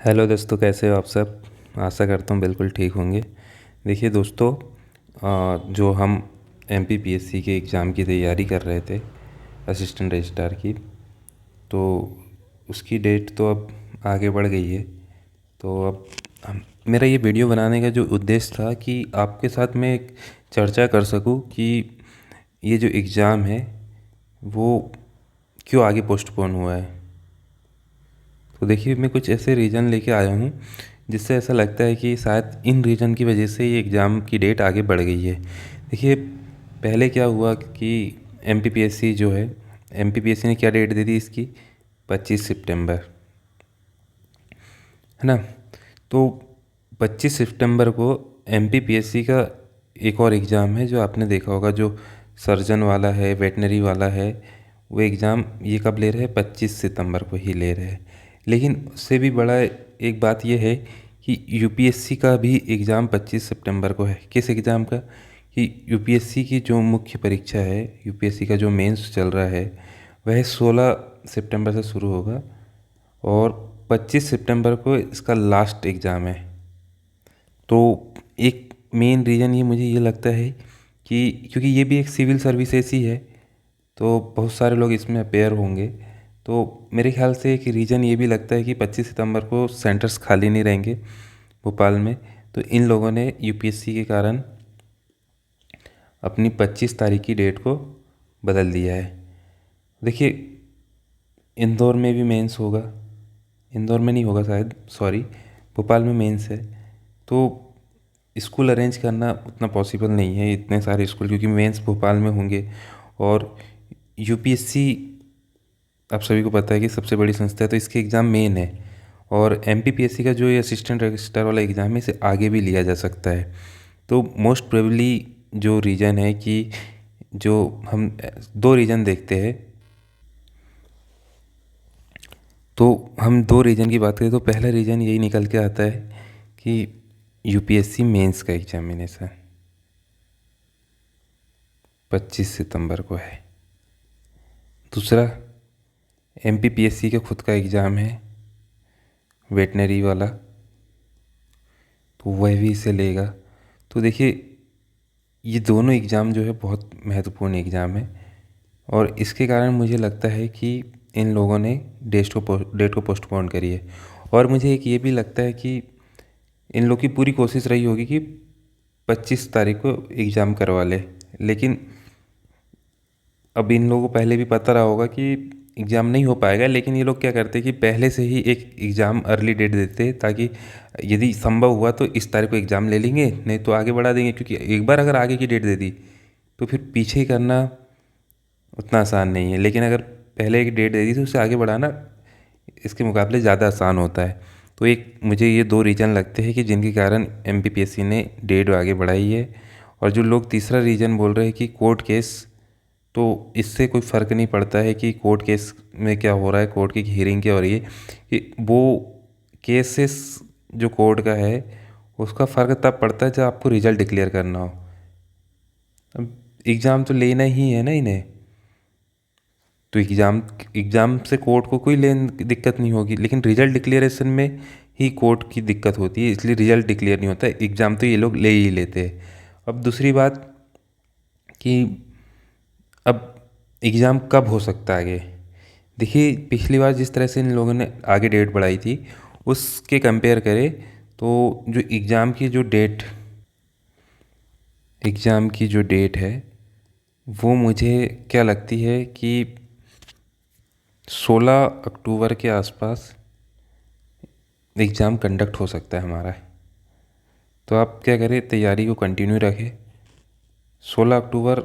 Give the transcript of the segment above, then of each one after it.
Hello दोस्तों, कैसे हो आप सब। आशा करता हूँ बिल्कुल ठीक होंगे। देखिए दोस्तों, जो हम एमपीपीएससी के एग्ज़ाम की तैयारी कर रहे थे, असिस्टेंट रजिस्ट्रार की, तो उसकी डेट तो अब आगे बढ़ गई है। तो अब मेरा ये वीडियो बनाने का जो उद्देश्य था कि आपके साथ मैं एक चर्चा कर सकूं कि ये जो एग्ज़ाम है वो क्यों आगे पोस्टपोन हुआ है। तो देखिए, मैं कुछ ऐसे रीज़न लेके आया हूँ जिससे ऐसा लगता है कि शायद इन रीज़न की वजह से ये एग्ज़ाम की डेट आगे बढ़ गई है। देखिए, पहले क्या हुआ कि एमपीपीएससी जो है, एमपीपीएससी ने क्या डेट दे दी इसकी, 25 सितंबर, है ना। तो 25 सितंबर को एमपीपीएससी का एक और एग्ज़ाम है जो आपने देखा होगा, जो सर्जन वाला है, वेटनरी वाला है। वो एग्ज़ाम ये कब ले रहे हैं, 25 सितंबर को ही ले रहे हैं। लेकिन उससे भी बड़ा एक बात ये है कि यूपीएससी का भी एग्ज़ाम 25 सितंबर को है। किस एग्ज़ाम का, कि यूपीएससी की जो मुख्य परीक्षा है, यूपीएससी का जो मेंस चल रहा है, वह 16 सितंबर से शुरू होगा और 25 सितंबर को इसका लास्ट एग्ज़ाम है। तो एक मेन रीज़न ये मुझे ये लगता है कि क्योंकि ये भी एक सिविल सर्विसेज ही है, तो बहुत सारे लोग इसमें अपेयर होंगे। तो मेरे ख्याल से एक रीज़न ये भी लगता है कि 25 सितंबर को सेंटर्स खाली नहीं रहेंगे भोपाल में। तो इन लोगों ने यूपीएससी के कारण अपनी 25 तारीख की डेट को बदल दिया है। देखिए, इंदौर में भी मेंस होगा, इंदौर में नहीं होगा शायद, सॉरी, भोपाल में मेंस है। तो स्कूल अरेंज करना उतना पॉसिबल नहीं है, इतने सारे स्कूल, क्योंकि मेंस भोपाल में होंगे। और यूपीएससी, आप सभी को पता है कि सबसे बड़ी संस्था है, तो इसके एग्ज़ाम मेन है। और एमपीपीएससी का जो ये असिस्टेंट रजिस्ट्रार वाला एग्ज़ाम है, इसे आगे भी लिया जा सकता है। तो मोस्ट प्रोबेबली जो रीज़न है कि जो हम दो रीज़न देखते हैं, तो हम दो रीज़न की बात करें तो पहला रीज़न यही निकल के आता है कि यूपीएससी मेंस का एग्जामिनेशन 25 सितंबर को है। दूसरा, एमपीपीएससी का खुद का एग्ज़ाम है वेटनरी वाला, तो वह भी इसे लेगा। तो देखिए, ये दोनों एग्ज़ाम जो है बहुत महत्वपूर्ण एग्ज़ाम है। और इसके कारण मुझे लगता है कि इन लोगों ने डेट को पोस्टपोन करी है। और मुझे एक ये भी लगता है कि इन लोग की पूरी कोशिश रही होगी कि 25 तारीख को एग्ज़ाम करवा ले। लेकिन अब इन लोगों को पहले भी पता रहा होगा कि एग्ज़ाम नहीं हो पाएगा, लेकिन ये लोग क्या करते हैं कि पहले से ही एक एग्ज़ाम अर्ली डेट देते हैं, ताकि यदि संभव हुआ तो इस तारीख को एग्ज़ाम ले लेंगे, नहीं तो आगे बढ़ा देंगे। क्योंकि एक बार अगर आगे की डेट दे दी तो फिर पीछे करना उतना आसान नहीं है। लेकिन अगर पहले एक डेट दे दी तो उससे आगे बढ़ाना इसके मुकाबले ज़्यादा आसान होता है। तो एक मुझे ये दो रीज़न लगते हैं कि जिनके कारण एमपीपीएससी ने डेट आगे बढ़ाई है। और जो लोग तीसरा रीज़न बोल रहे हैं कि कोर्ट केस, तो इससे कोई फ़र्क नहीं पड़ता है कि कोर्ट केस में क्या हो रहा है, कोर्ट की हियरिंग क्या हो रही है। कि वो केसेस जो कोर्ट का है, उसका फ़र्क तब पड़ता है जब आपको रिज़ल्ट डिक्लेयर करना हो। अब एग्ज़ाम तो लेना ही है ना इन्हें, तो एग्ज़ाम एग्ज़ाम से कोर्ट को कोई लेन दिक्कत नहीं होगी। लेकिन रिज़ल्ट डिक्लेरेशन में ही कोर्ट की दिक्कत होती है, इसलिए रिज़ल्ट डिक्लेयर नहीं होता है। एग्ज़ाम तो ये लोग ले ही लेते हैं। अब दूसरी बात कि अब एग्ज़ाम कब हो सकता है आगे। देखिए, पिछली बार जिस तरह से इन लोगों ने आगे डेट बढ़ाई थी, उसके कंपेयर करें तो जो एग्ज़ाम की जो डेट है वो मुझे क्या लगती है कि 16 अक्टूबर के आसपास एग्ज़ाम कंडक्ट हो सकता है हमारा। तो आप क्या करें, तैयारी को कंटिन्यू रखें। 16 अक्टूबर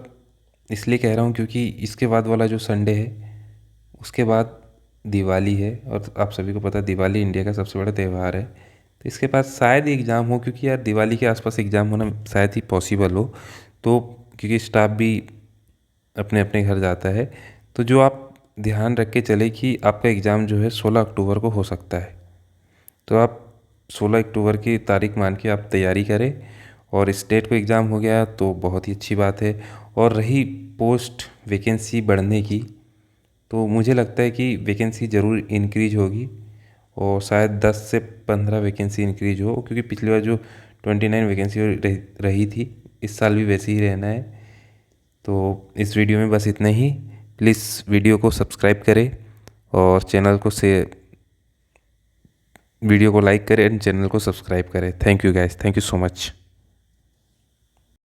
इसलिए कह रहा हूँ क्योंकि इसके बाद वाला जो संडे है, उसके बाद दिवाली है। और आप सभी को पता है दिवाली इंडिया का सबसे बड़ा त्यौहार है। तो इसके बाद शायद एग्ज़ाम हो, क्योंकि यार दिवाली के आसपास एग्ज़ाम होना शायद ही पॉसिबल हो। तो क्योंकि स्टाफ भी अपने अपने घर जाता है, तो जो आप ध्यान रख के चले कि आपका एग्ज़ाम जो है 16 अक्टूबर को हो सकता है। तो आप 16 अक्टूबर की तारीख मान के आप तैयारी करें। और इस डेट को एग्ज़ाम हो गया तो बहुत ही अच्छी बात है। और रही पोस्ट वैकेंसी बढ़ने की, तो मुझे लगता है कि वैकेंसी ज़रूर इंक्रीज होगी। और शायद 10 से 15 वैकेंसी इंक्रीज हो, क्योंकि पिछली बार जो 29 वैकेंसी रही थी, इस साल भी वैसे ही रहना है। तो इस वीडियो में बस इतना ही। प्लीज़ वीडियो को सब्सक्राइब करें और वीडियो को लाइक करें एंड चैनल को सब्सक्राइब करें। Thank you guys, thank you so much.